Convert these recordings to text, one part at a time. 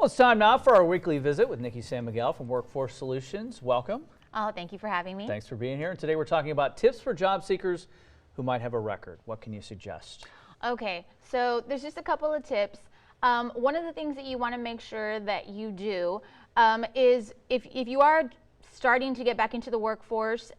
Well, it's time now for our weekly visit with Nikki San Miguel from Workforce Solutions. Welcome. Oh, thank you for having me. Thanks for being here. And today we're talking about tips for job seekers who might have a record. What can you suggest? Okay, so there's just a couple of tips. One of the things that you want to make sure that you do is if you are starting to get back into the workforce,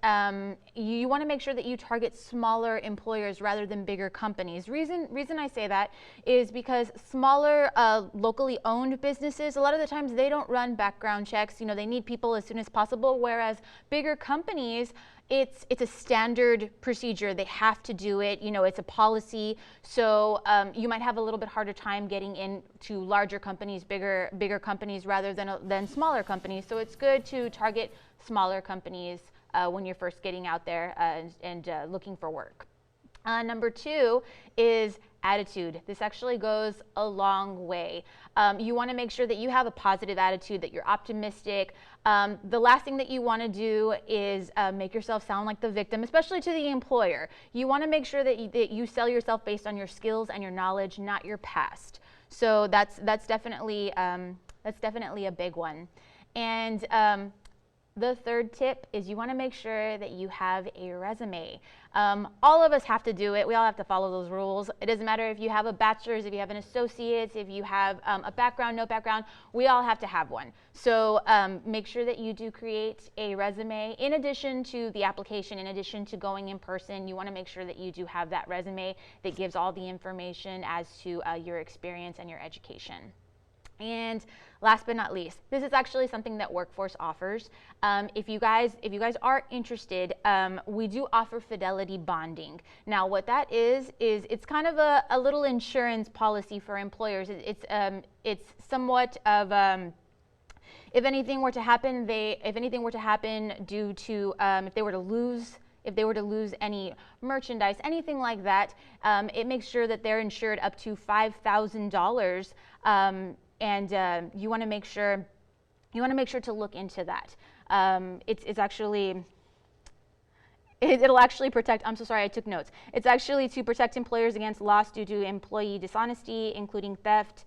you want to make sure that you target smaller employers rather than bigger companies. Reason I say that is because smaller locally owned businesses, a lot of the times they don't run background checks. You know, they need people as soon as possible, whereas bigger companies, it's a standard procedure. They have to do it. You know, it's a policy. So you might have a little bit harder time getting into larger companies, bigger companies rather than smaller companies. So it's good to target smaller companies when you're first getting out there and looking for work. Number two is attitude. This actually goes a long way. You want to make sure that you have a positive attitude, that you're optimistic. The last thing that you want to do is make yourself sound like the victim, especially to the employer. You want to make sure that you sell yourself based on your skills and your knowledge, not your past. So that's definitely a big one. And the third tip is you want to make sure that you have a resume. All of us have to do it. We all have to follow those rules. It doesn't matter if you have a bachelor's, if you have an associate's, if you have a background, no background, we all have to have one. So make sure that you do create a resume. In addition to the application, in addition to going in person, you want to make sure that you do have that resume that gives all the information as to your experience and your education. And last but not least, this is actually something that Workforce offers. If you guys are interested, we do offer fidelity bonding. Now, what that is it's kind of a little insurance policy for employers. It's somewhat of if anything were to happen, due to if they were to lose any merchandise, anything like that, it makes sure that they're insured up to $5,000. And you want to make sure to look into that. It'll actually protect. I'm so sorry, I took notes. It's actually to protect employers against loss due to employee dishonesty, including theft,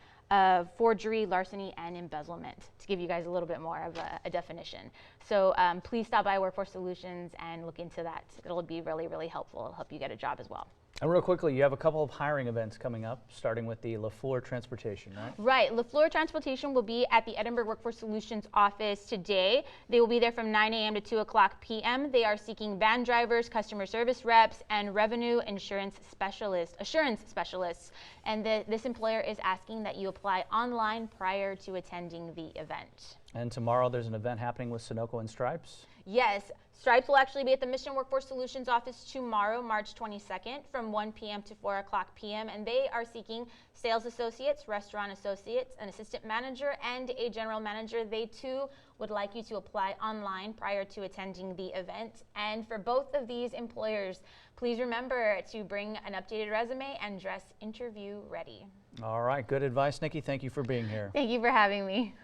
forgery, larceny, and embezzlement, to give you guys a little bit more of a definition. So please stop by Workforce Solutions and look into that. It'll be really, really helpful. It'll help you get a job as well. And real quickly, you have a couple of hiring events coming up, starting with the LaFleur Transportation, right? Right. LaFleur Transportation will be at the Edinburgh Workforce Solutions office today. They will be there from 9 a.m. to 2 o'clock p.m. They are seeking van drivers, customer service reps, and revenue assurance specialists. And this employer is asking that you apply online prior to attending the event. And tomorrow there's an event happening with Sunoco and Stripes? Yes. Stripes will actually be at the Mission Workforce Solutions office tomorrow, March 22nd, from 1 p.m. to 4 o'clock p.m. And they are seeking sales associates, restaurant associates, an assistant manager, and a general manager. They too would like you to apply online prior to attending the event. And for both of these employers, please remember to bring an updated resume and dress interview ready. All right, good advice, Nikki. Thank you for being here. Thank you for having me.